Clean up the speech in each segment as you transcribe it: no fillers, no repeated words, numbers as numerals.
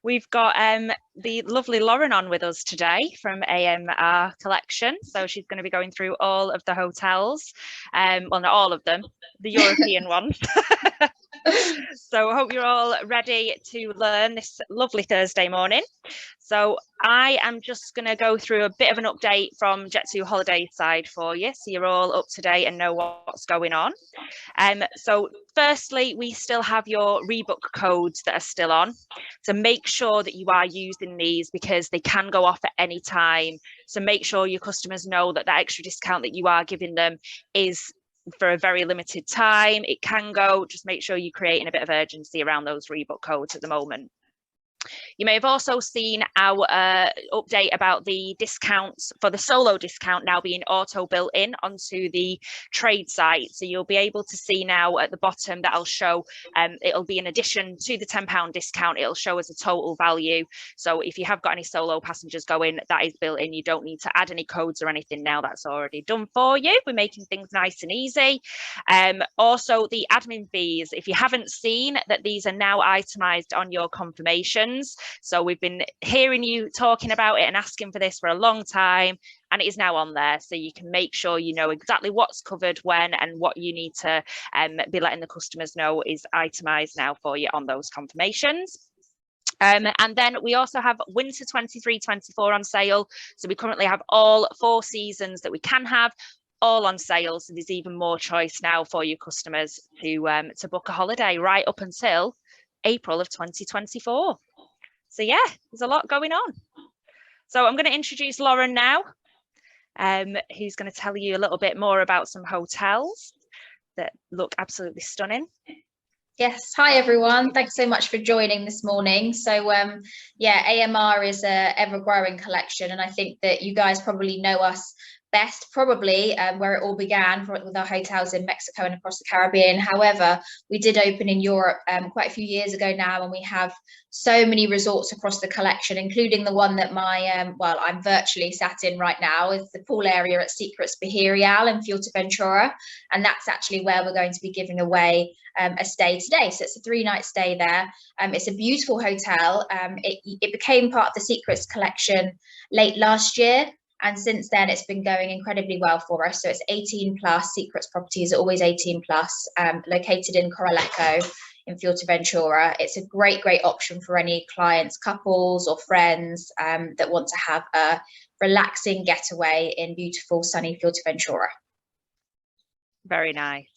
We've got the lovely Lauren on with us today from AMR Collection. So she's going to be going through all of the hotels, well, not all of them, the European ones. So I hope you're all ready to learn this lovely Thursday morning. So I am just going to go through a bit of an update from Jet2holidays side for you, so you're all up to date and know what's going on. So firstly, we still have your rebook codes that are still on. So make sure that you are using these because they can go off at any time. So make sure your customers know that that extra discount that you are giving them is for a very limited time. It can go. Just make sure you're creating a bit of urgency around those rebook codes at the moment. You may have also seen our update about the discounts for the solo discount now being auto built in onto the trade site. So you'll be able to see now at the bottom that I'll show, it'll be in addition to the £10 discount, it'll show as a total value. So if you have got any solo passengers going, that is built in. You don't need to add any codes or anything now, that's already done for you. We're making things nice and easy. Also the admin fees, if you haven't seen that these are now itemized on your confirmation. So we've been hearing you talking about it and asking for this for a long time, and it is now on there, so you can make sure you know exactly what's covered when and what you need to be letting the customers know is itemized now for you on those confirmations. And then we also have winter 23-24 on sale. So we currently have all 4 seasons that we can have all on sale, so there's even more choice now for your customers to book a holiday right up until April of 2024. So yeah, there's a lot going on. So I'm going to introduce Lauren now, who's going to tell you a little bit more about some hotels that look absolutely stunning. Yes, hi everyone. Thanks so much for joining this morning. So yeah, AMR is a ever-growing collection, and I think that you guys probably know us best, probably where it all began with our hotels in Mexico and across the Caribbean. However, we did open in Europe quite a few years ago now, and we have so many resorts across the collection, including the one that I'm virtually sat in right now, is the pool area at Secrets Bahia Real in Fuerteventura, and that's actually where we're going to be giving away a stay today. So it's a 3-night stay there. It's a beautiful hotel. It became part of the Secrets collection late last year, and since then it's been going incredibly well for us. So it's 18 plus. Secrets properties are always 18 plus, located in Coraleco in Fuerteventura. It's a great option for any clients, couples or friends that want to have a relaxing getaway in beautiful sunny Fuerteventura. Very nice.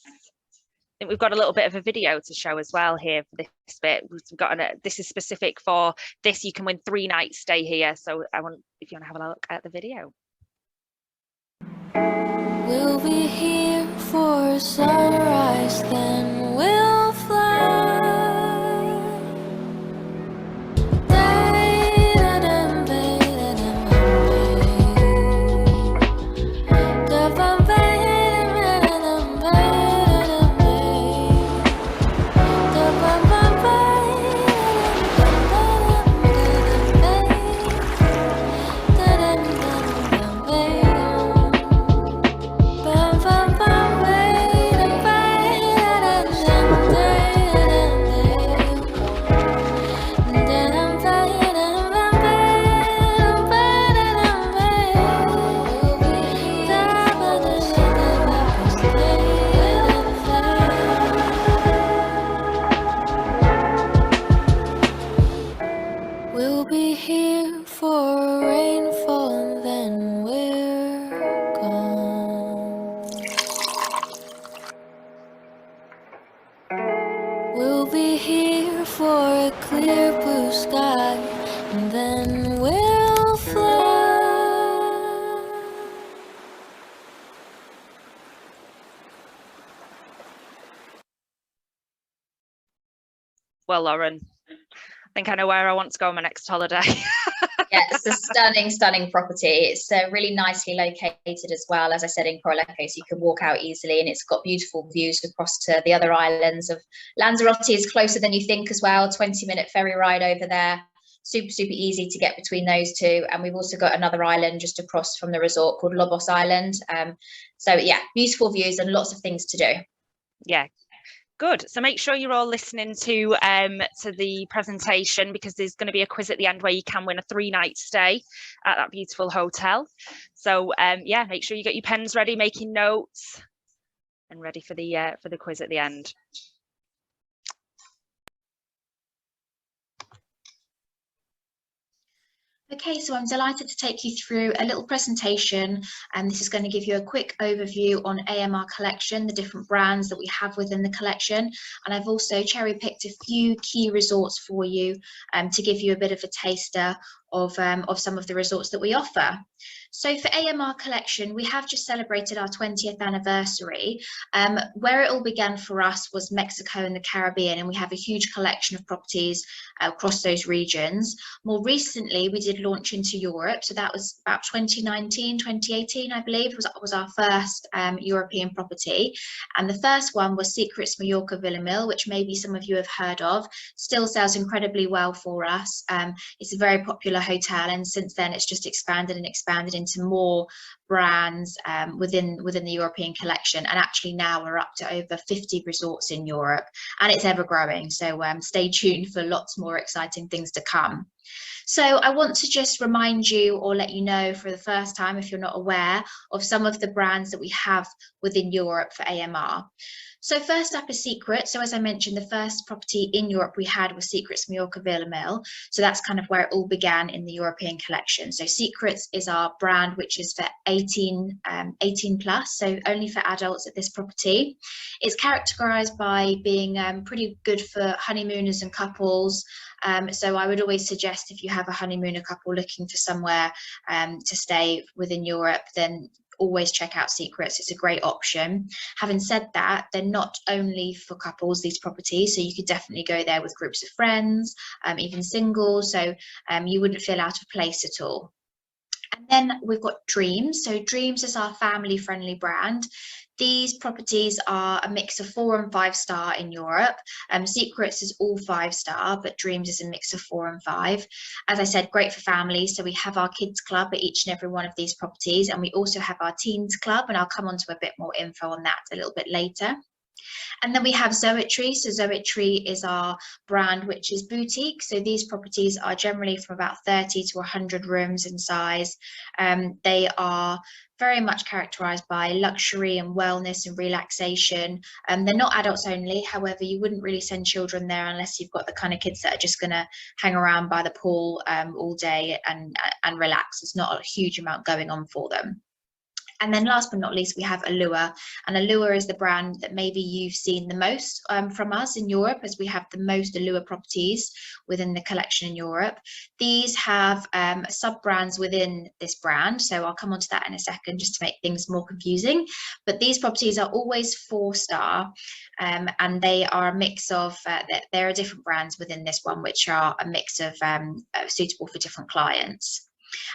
I think we've got a little bit of a video to show as well here for this bit. We've got this is specific for this. You can win 3 nights stay here. So if you want to have a look at the video. We'll be here for sunrise, then we'll fly. We'll be here for rainfall, then we're gone. We'll be here for a clear blue sky, and then we'll fly. Well, Lauren, I think I know where I want to go on my next holiday. Yeah, it's a stunning property. It's really nicely located as well, as I said, in Coraleco, so you can walk out easily, and it's got beautiful views across to the other islands of Lanzarote. Is closer than you think as well, 20-minute ferry ride over there. Super easy to get between those two. And we've also got another island just across from the resort called Lobos Island. So yeah, beautiful views and lots of things to do. Yeah, Good. So make sure you're all listening to the presentation, because there's going to be a quiz at the end where you can win a 3-night stay at that beautiful hotel. So yeah, make sure you get your pens ready, making notes, and ready for the quiz at the end. Okay, so I'm delighted to take you through a little presentation, and this is going to give you a quick overview on AMR Collection, the different brands that we have within the collection, and I've also cherry-picked a few key resorts for you to give you a bit of a taster of some of the resorts that we offer. So for AMR Collection, we have just celebrated our 20th anniversary. Where it all began for us was Mexico and the Caribbean, and we have a huge collection of properties across those regions. More recently, we did launch into Europe, so that was about 2019, 2018, I believe, was our first European property. And the first one was Secrets Mallorca Villamil, which maybe some of you have heard of. Still sells incredibly well for us. It's a very popular hotel, and since then it's just expanded and expanded into more brands within the European collection, and actually now we're up to over 50 resorts in Europe, and it's ever growing, so stay tuned for lots more exciting things to come. So I want to just remind you, or let you know for the first time if you're not aware, of some of the brands that we have within Europe for AMR. So first up is Secret. So as I mentioned, the first property in Europe we had was Secrets Mallorca Villamil. So that's kind of where it all began in the European collection. So Secrets is our brand, which is for 18 plus, so only for adults at this property. It's characterized by being pretty good for honeymooners and couples. So I would always suggest, if you have a honeymooner couple looking for somewhere to stay within Europe, then always check out Secrets. It's a great option. Having said that, they're not only for couples, these properties, so you could definitely go there with groups of friends, even singles, so you wouldn't feel out of place at all. And then we've got Dreams. So Dreams is our family friendly brand. These properties are a mix of 4 and 5 star in Europe. Secrets is all 5 star, but Dreams is a mix of 4 and 5. As I said, great for families. So we have our kids club at each and every one of these properties, and we also have our teens club, and I'll come on to a bit more info on that a little bit later. And then we have Zoetry. So Zoetry is our brand, which is boutique. So these properties are generally from about 30 to 100 rooms in size. They are very much characterized by luxury and wellness and relaxation. They're not adults only. However, you wouldn't really send children there unless you've got the kind of kids that are just going to hang around by the pool all day and relax. There's not a huge amount going on for them. And then last but not least, we have Allure, and Allure is the brand that maybe you've seen the most from us in Europe, as we have the most Allure properties within the collection in Europe. These have sub-brands within this brand, so I'll come on to that in a second just to make things more confusing. But these properties are always 4 star, and they are a mix of, there are different brands within this one, which are a mix of suitable for different clients.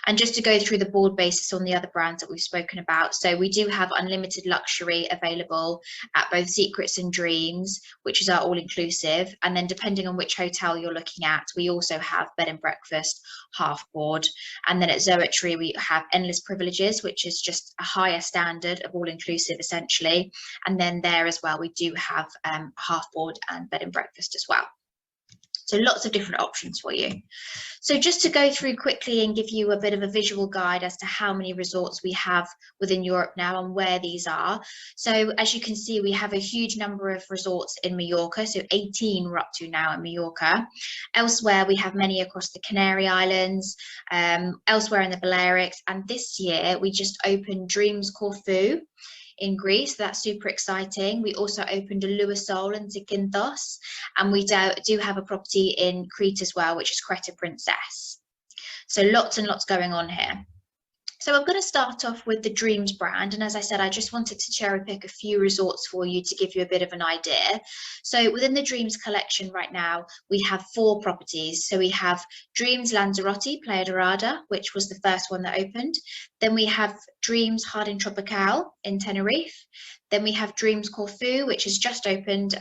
And just to go through the board basis on the other brands that we've spoken about, so we do have unlimited luxury available at both Secrets and Dreams, which is our all-inclusive, and then depending on which hotel you're looking at, we also have bed and breakfast, half board. And then at Zoetry we have endless privileges, which is just a higher standard of all-inclusive essentially, and then there as well we do have half board and bed and breakfast as well. So lots of different options for you. So just to go through quickly and give you a bit of a visual guide as to how many resorts we have within Europe now and where these are. So as you can see, we have a huge number of resorts in Mallorca, so 18 we're up to now in Mallorca. Elsewhere, we have many across the Canary Islands, elsewhere in the Balearics, and this year we just opened Dreams Corfu in Greece. That's super exciting. We also opened a Limassol and Zakynthos, and we do have a property in Crete as well, which is Creta Princess. So lots and lots going on here. So I'm going to start off with the Dreams brand, and as I said, I just wanted to cherry pick a few resorts for you to give you a bit of an idea. So within the Dreams collection right now, we have 4 properties. So we have Dreams Lanzarote, Playa Dorada, which was the first one that opened. Then we have Dreams Jardin Tropical in Tenerife. Then we have Dreams Corfu, which has just opened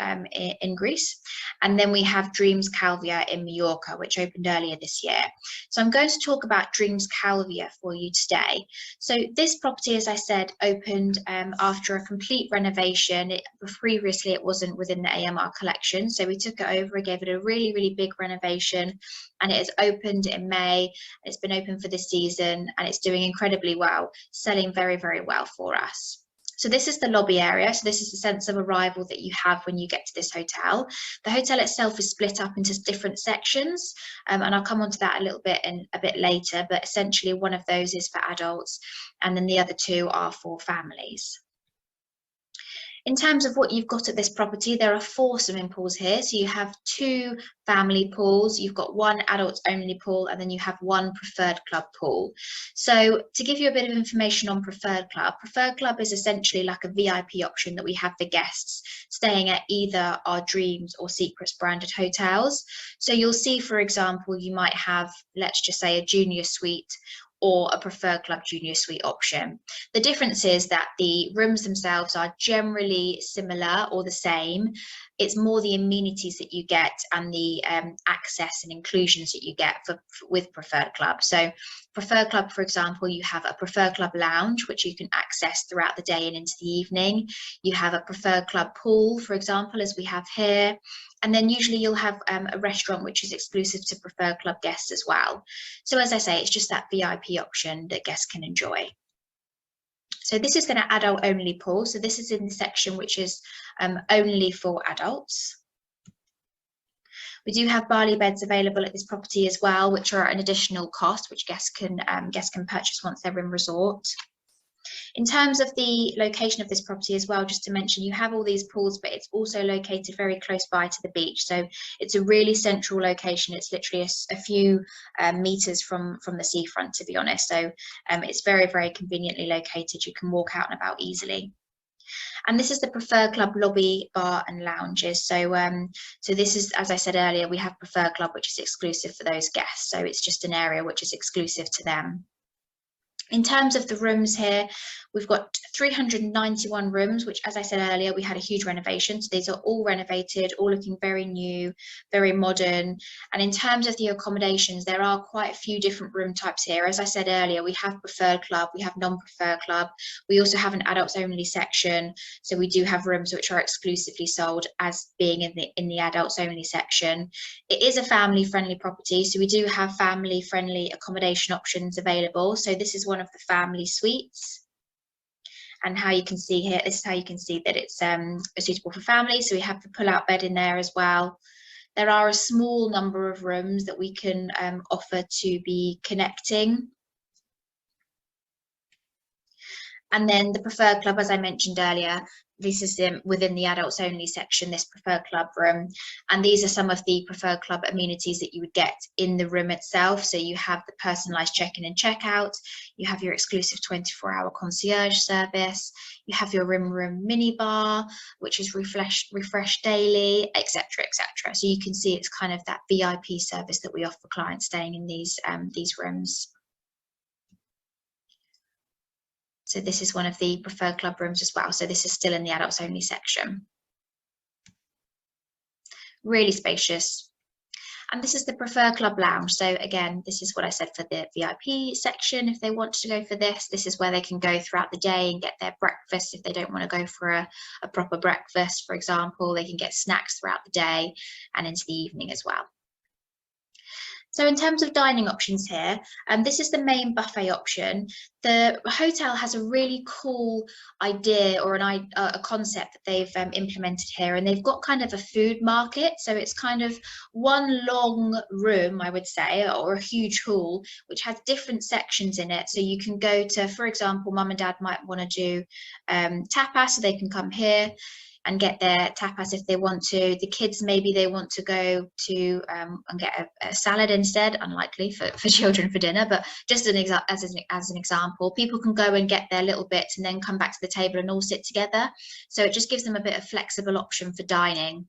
in Greece. And then we have Dreams Calvia in Mallorca, which opened earlier this year. So I'm going to talk about Dreams Calvia for you today. So this property, as I said, opened after a complete renovation. Previously, it wasn't within the AMR collection. So we took it over and gave it a really, really big renovation. And it has opened in May. It's been open for this season and it's doing incredibly well, selling very, very well for us. So this is the lobby area. So this is the sense of arrival that you have when you get to this hotel. The hotel itself is split up into different sections, and I'll come on to that a bit later, but essentially one of those is for adults and then the other two are for families. In terms of what you've got at this property, there are 4 swimming pools here. So you have 2 family pools, you've got 1 adults only pool, and then you have 1 preferred club pool. So to give you a bit of information on preferred club is essentially like a VIP option that we have for guests staying at either our Dreams or Secrets branded hotels. So you'll see, for example, you might have, let's just say, a junior suite or a preferred club junior suite option. The difference is that the rooms themselves are generally similar or the same. It's more the amenities that you get and the access and inclusions that you get with preferred club. So preferred club, for example, you have a preferred club lounge, which you can access throughout the day and into the evening. You have a preferred club pool, for example, as we have here. And then usually you'll have a restaurant which is exclusive to preferred club guests as well. So as I say, it's just that VIP option that guests can enjoy. So this is an adult only pool. So this is in the section which is only for adults. We do have Bali beds available at this property as well, which are an additional cost, which guests can purchase once they're in resort. In terms of the location of this property as well, just to mention, you have all these pools, but it's also located very close by to the beach. So it's a really central location. It's literally a few meters from the seafront, to be honest. So it's very, very conveniently located. You can walk out and about easily. And this is the preferred club lobby, bar and lounges. So so this is, as I said earlier, we have preferred club, which is exclusive for those guests. So it's just an area which is exclusive to them. In terms of the rooms here, we've got 391 rooms, which, as I said earlier, we had a huge renovation. So these are all renovated, all looking very new, very modern. And in terms of the accommodations, there are quite a few different room types here. As I said earlier, we have preferred club, we have non-preferred club. We also have an adults only section. So we do have rooms which are exclusively sold as being in the adults only section. It is a family friendly property. So we do have family friendly accommodation options available. So this is one of the family suites. And how you can see here, this is how you can see that it's suitable for families. So we have the pull-out bed in there as well. There are a small number of rooms that we can offer to be connecting. And then the preferred club, as I mentioned earlier, this is within the adults only section, this preferred club room. And these are some of the preferred club amenities that you would get in the room itself. So you have the personalized check-in and check-out. You have your exclusive 24-hour concierge service. You have your room mini bar, which is refreshed daily, etc., etc. So you can see it's kind of that VIP service that we offer clients staying in these rooms. So this is one of the preferred club rooms as well. So this is still in the adults only section. Really spacious. And this is the preferred club lounge. So again, this is what I said for the VIP section. If they want to go for this, this is where they can go throughout the day and get their breakfast. If they don't want to go for a proper breakfast, for example, they can get snacks throughout the day and into the evening as well. So in terms of dining options here, this is the main buffet option. The hotel has a really cool idea or a concept that they've implemented here, and they've got kind of a food market. So it's kind of one long room, I would say, or a huge hall, which has different sections in it. So you can go to, for example, mum and dad might want to do tapas, so they can come here and get their tapas if they want to. The kids, maybe they want to go to and get a salad instead, unlikely for children for dinner, but just as an example, people can go and get their little bits and then come back to the table and all sit together. So it just gives them a bit of flexible option for dining.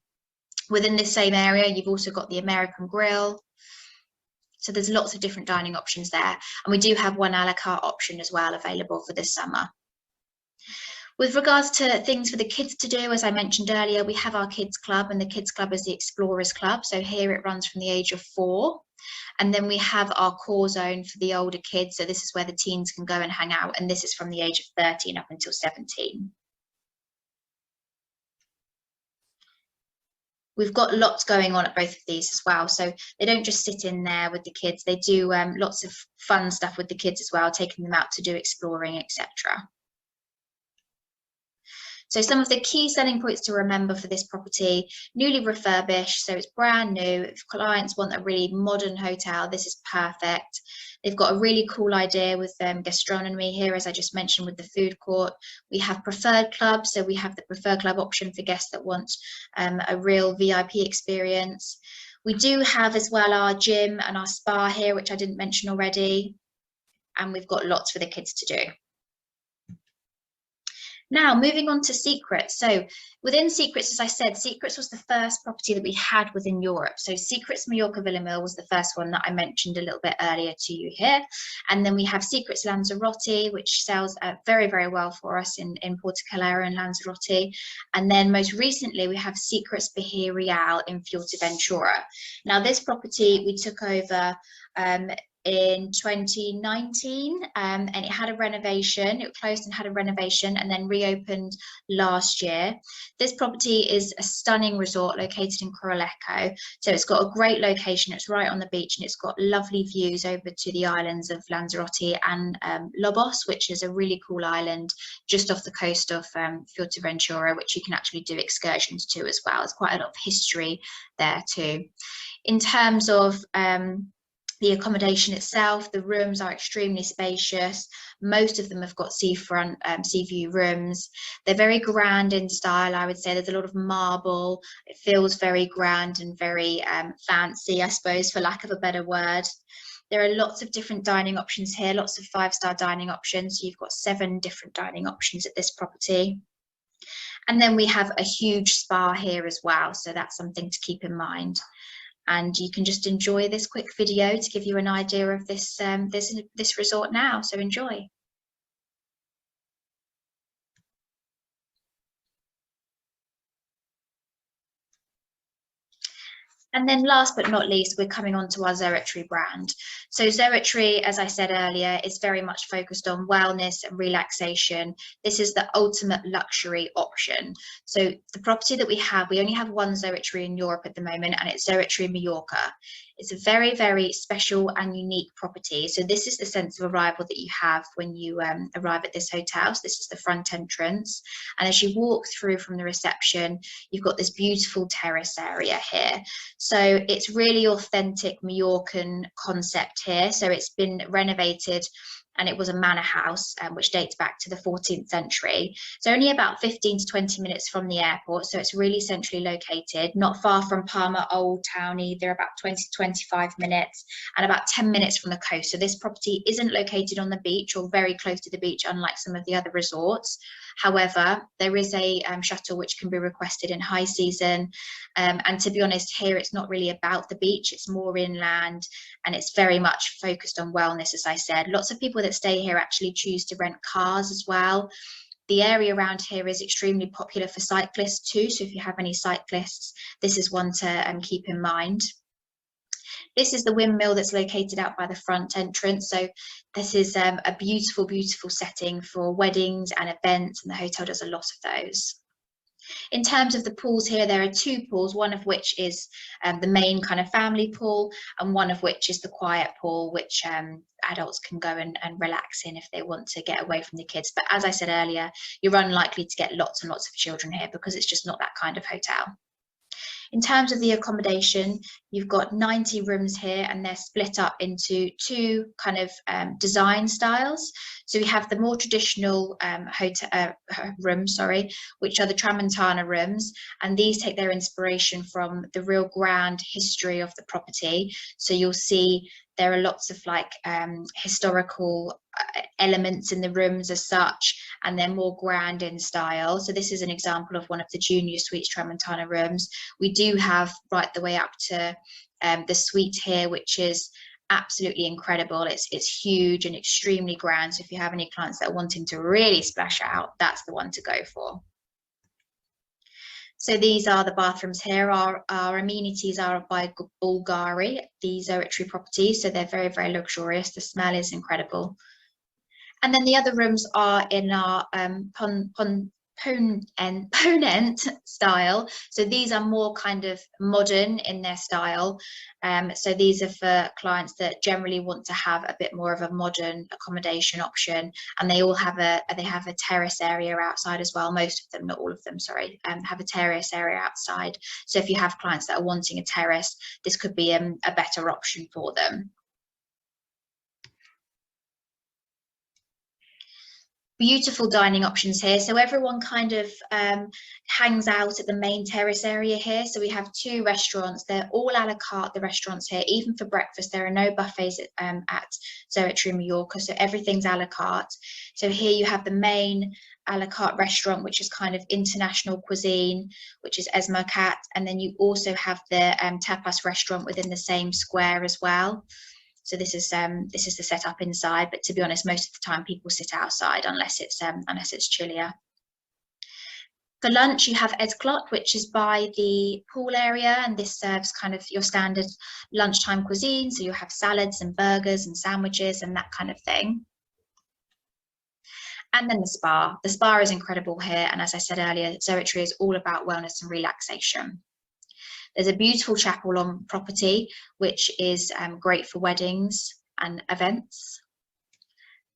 Within this same area, you've also got the American grill. So there's lots of different dining options there. And we do have one a la carte option as well available for this summer. With regards to things for the kids to do, as I mentioned earlier, we have our kids club, and the kids club is the Explorers Club. So here it runs from the age of 4. And then we have our core zone for the older kids. So this is where the teens can go and hang out. And this is from the age of 13 up until 17. We've got lots going on at both of these as well. So they don't just sit in there with the kids. They do lots of fun stuff with the kids as well, taking them out to do exploring, etc. So some of the key selling points to remember for this property: newly refurbished, so it's brand new. If clients want a really modern hotel, this is perfect. They've got a really cool idea with gastronomy here, as I just mentioned, with the food court. We have preferred clubs, so we have the preferred club option for guests that want a real VIP experience. We do have as well our gym and our spa here, which I didn't mention already, and we've got lots for the kids to do. Now, moving on to Secrets. So within Secrets, as I said, Secrets was the first property that we had within Europe. So Secrets Mallorca Villamil was the first one that I mentioned a little bit earlier to you here. And then we have Secrets Lanzarote, which sells very, very well for us in Portocalera and Lanzarote. And then most recently, we have Secrets Bahia Real in Fuerteventura. Now, this property we took over in 2019, and it had a renovation. It closed and had a renovation and then reopened last year. This property is a stunning resort located in Coralejo. So it's got a great location. It's right on the beach, and it's got lovely views over to the islands of Lanzarote and Lobos, which is a really cool island just off the coast of Fuerteventura, which you can actually do excursions to as well. There's quite a lot of history there too. In terms of the accommodation itself, the rooms are extremely spacious. Most of them have got seafront, sea view rooms. They're very grand in style, I would say. There's a lot of marble. It feels very grand and very fancy, I suppose, for lack of a better word. There are lots of different dining options here, lots of 5-star dining options. So you've got 7 different dining options at this property. And then we have a huge spa here as well. So that's something to keep in mind. And you can just enjoy this quick video to give you an idea of this this resort now. So enjoy. And then last but not least, we're coming on to our Zoetry brand. So Zoetry, as I said earlier, is very much focused on wellness and relaxation. This is the ultimate luxury option. So the property that we only have one Zoetry in Europe at the moment, and it's Zoetry Majorca. It's a very, very special and unique property. So this is the sense of arrival that you have when you arrive at this hotel. So this is the front entrance. And as you walk through from the reception, you've got this beautiful terrace area here. So it's really authentic Mallorcan concept here. So it's been renovated, and it was a manor house, which dates back to the 14th century. So only about 15 to 20 minutes from the airport. So it's really centrally located, not far from Palma Old Town either, about 20 to 25 minutes, and about 10 minutes from the coast. So this property isn't located on the beach or very close to the beach, unlike some of the other resorts. However, there is a shuttle which can be requested in high season. And to be honest, here it's not really about the beach, it's more inland, and it's very much focused on wellness, as I said. Lots of people that stay here actually choose to rent cars as well. The area around here is extremely popular for cyclists too. So if you have any cyclists, this is one to keep in mind. This is the windmill that's located out by the front entrance. So this is a beautiful, beautiful setting for weddings and events, and the hotel does a lot of those. In terms of the pools here, there are 2 pools, one of which is the main kind of family pool, and one of which is the quiet pool, which adults can go and relax in if they want to get away from the kids. But as I said earlier, you're unlikely to get lots and lots of children here because it's just not that kind of hotel. In terms of the accommodation, you've got 90 rooms here, and they're split up into 2 kind of design styles. So we have the more traditional rooms, which are the Tramontana rooms, and these take their inspiration from the real grand history of the property. So you'll see there are lots of like historical elements in the rooms as such, and they're more grand in style. So this is an example of one of the junior suites Tramontana rooms. We do have right the way up to the suite here, which is absolutely incredible. It's huge and extremely grand. So if you have any clients that are wanting to really splash out, that's the one to go for. So these are the bathrooms here. Our amenities are by Bulgari, the Zoetry properties. So they're very, very luxurious. The smell is incredible. And then the other rooms are in our ponent style. So these are more kind of modern in their style. So these are for clients that generally want to have a bit more of a modern accommodation option, and they all have a terrace area outside as well. Most of them, not all of them, sorry, have a terrace area outside. So if you have clients that are wanting a terrace, this could be a better option for them. Beautiful dining options here. So everyone kind of hangs out at the main terrace area here. So we have 2 restaurants. They're all a la carte, the restaurants here. Even for breakfast, there are no buffets at Zoetry Majorca. So everything's a la carte. So here you have the main a la carte restaurant, which is kind of international cuisine, which is Esmercat. And then you also have the tapas restaurant within the same square as well. So this is the setup inside, but to be honest, most of the time people sit outside unless it's chillier. For lunch, you have Esclot, which is by the pool area, and this serves kind of your standard lunchtime cuisine. So you have salads and burgers and sandwiches and that kind of thing. And then the spa. The spa is incredible here, and as I said earlier, Zoetry is all about wellness and relaxation. There's a beautiful chapel on property, which is great for weddings and events.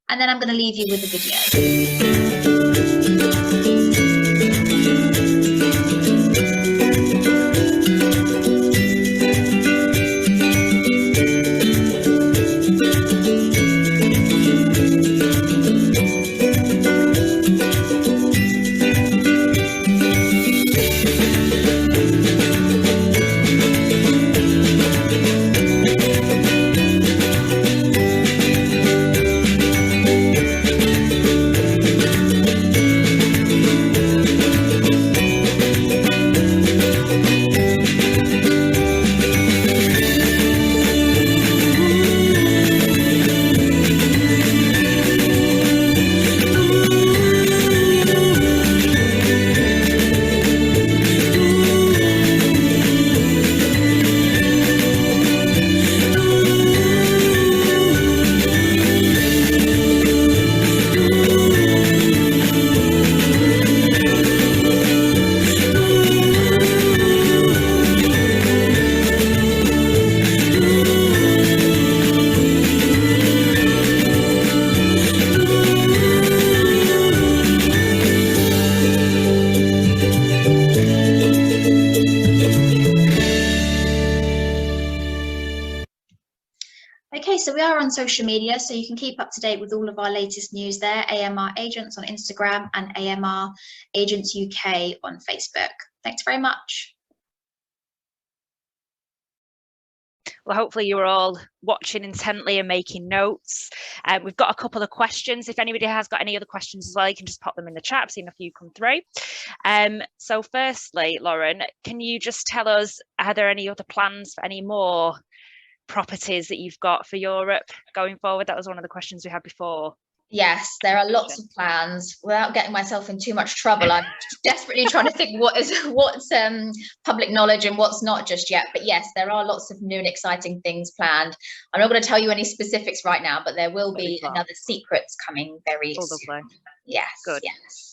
And then I'm going to leave you with the Okay, so we are on social media, so you can keep up to date with all of our latest news there. AMR Agents on Instagram and AMR Agents UK on Facebook. Thanks very much. Well, hopefully you were all watching intently and making notes. We've got a couple of questions. If anybody has got any other questions as well, you can just pop them in the chat. I've seen a few come through. So firstly, Lauren, can you just tell us, are there any other plans for any more properties that you've got for Europe going forward? That was one of the questions we had before. Yes, there are lots of plans. Without getting myself in too much trouble, I'm desperately trying to think what's public knowledge and what's not just yet. But yes, there are lots of new and exciting things planned. I'm not going to tell you any specifics right now, but there will be another secrets coming very soon. Yes, good. Yes.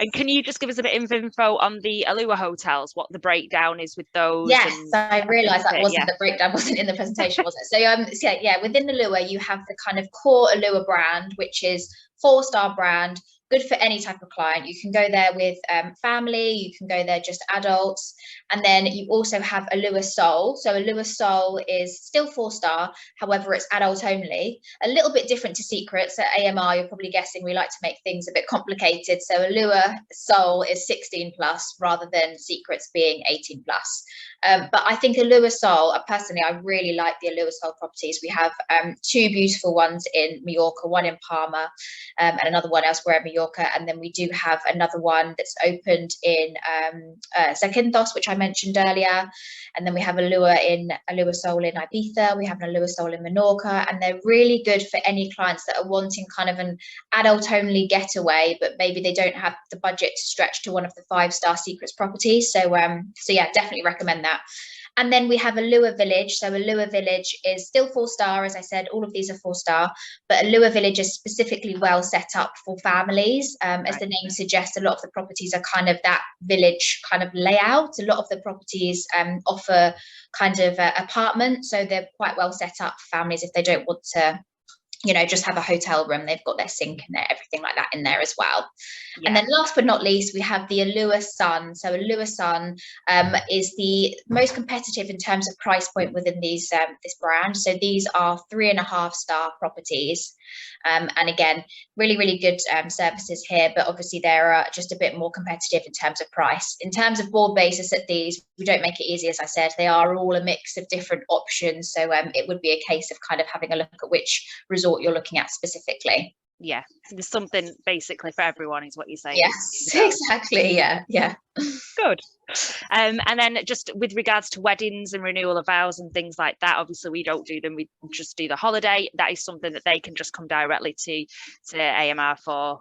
And can you just give us a bit of info on the Alua hotels, what the breakdown is with those? Yes, I realised that wasn't the breakdown, wasn't in the presentation, was it? So yeah, within Alua, you have the kind of core Alua brand, which is 4-star brand, good for any type of client. You can go there with family, you can go there just adults. And then you also have Alua Sol. So Alua Sol is still 4-star, however, it's adult only. A little bit different to Secrets. At AMR, you're probably guessing we like to make things a bit complicated. So Alua Sol is 16 plus rather than Secrets being 18 plus. But I think Allure Sol, personally, I really like the Allure Sol properties. We have 2 beautiful ones in Mallorca, one in Palma, and another one elsewhere in Mallorca. And then we do have another one that's opened in Zakynthos, which I mentioned earlier. And then we have Allure Sol in Ibiza. We have an Allure Sol in Menorca, and they're really good for any clients that are wanting kind of an adult-only getaway, but maybe they don't have the budget to stretch to one of the 5-star secrets properties. So yeah, definitely recommend that. And then we have Allure Village. So Allure Village is still 4-star, as I said, all of these are 4-star, but Allure Village is specifically well set up for families. As the name suggests, a lot of the properties are kind of that village kind of layout. A lot of the properties offer kind of apartments, so they're quite well set up for families if they don't want to, you know, just have a hotel room. They've got their sink and everything like that in there as well. Yeah. And then last but not least, we have the Allure Sun. So Allure Sun is the most competitive in terms of price point within these this brand. So these are 3.5-star properties. And again, really good services here, but obviously they're just a bit more competitive in terms of price. In terms of board basis at these, we don't make it easy, as I said. They are all a mix of different options. So it would be a case of kind of having a look at which resort you're looking at specifically. Yeah, there's something basically for everyone is what you're saying. Yes, exactly. Yeah. Good. And then just with regards to weddings and renewal of vows and things like that, obviously we don't do them, we just do the holiday. That is something that they can just come directly to AMR for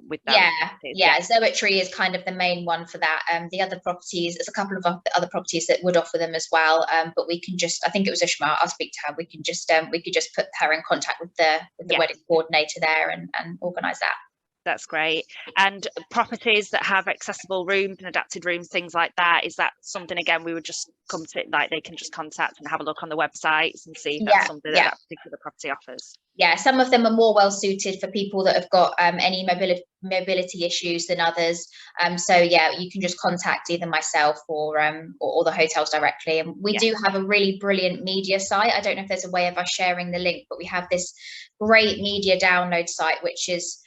with them. Yeah, Zoetry is kind of the main one for that. The other properties, there's a couple of other properties that would offer them as well, but we can just, I think it was Ushma, I'll speak to her, we could just put her in contact with the wedding coordinator there and organise that. That's great. And properties that have accessible rooms and adapted rooms, things like that, is that something, again, we would just come to, like they can just contact and have a look on the websites and see if that's something that particular property offers? Yeah, some of them are more well suited for people that have got any mobility issues than others. So yeah, you can just contact either myself or the hotels directly. And we do have a really brilliant media site. I don't know if there's a way of us sharing the link, but we have this great media download site, which is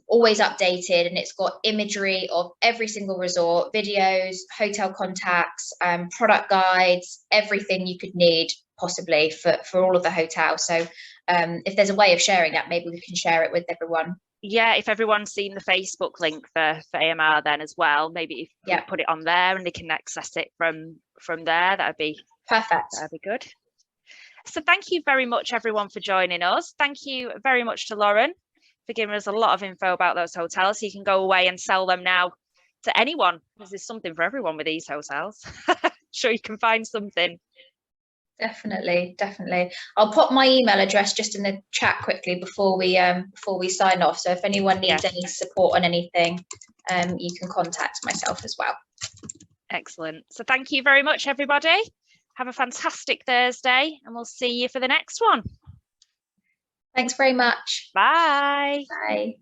always updated, and it's got imagery of every single resort, videos, hotel contacts, product guides, everything you could need possibly for all of the hotels. So if there's a way of sharing that, maybe we can share it with everyone. Yeah, if everyone's seen the Facebook link for AMR then as well, maybe if you put it on there and they can access it from there, that'd be perfect. That'd be good. So thank you very much everyone for joining us. Thank you very much to Lauren for giving us a lot of info about those hotels, so you can go away and sell them now to anyone, because there's something for everyone with these hotels. Sure you can find something. Definitely. I'll pop my email address just in the chat quickly before we sign off. So if anyone needs any support on anything, you can contact myself as well. Excellent. So thank you very much, everybody. Have a fantastic Thursday, and we'll see you for the next one. Thanks very much. Bye. Bye.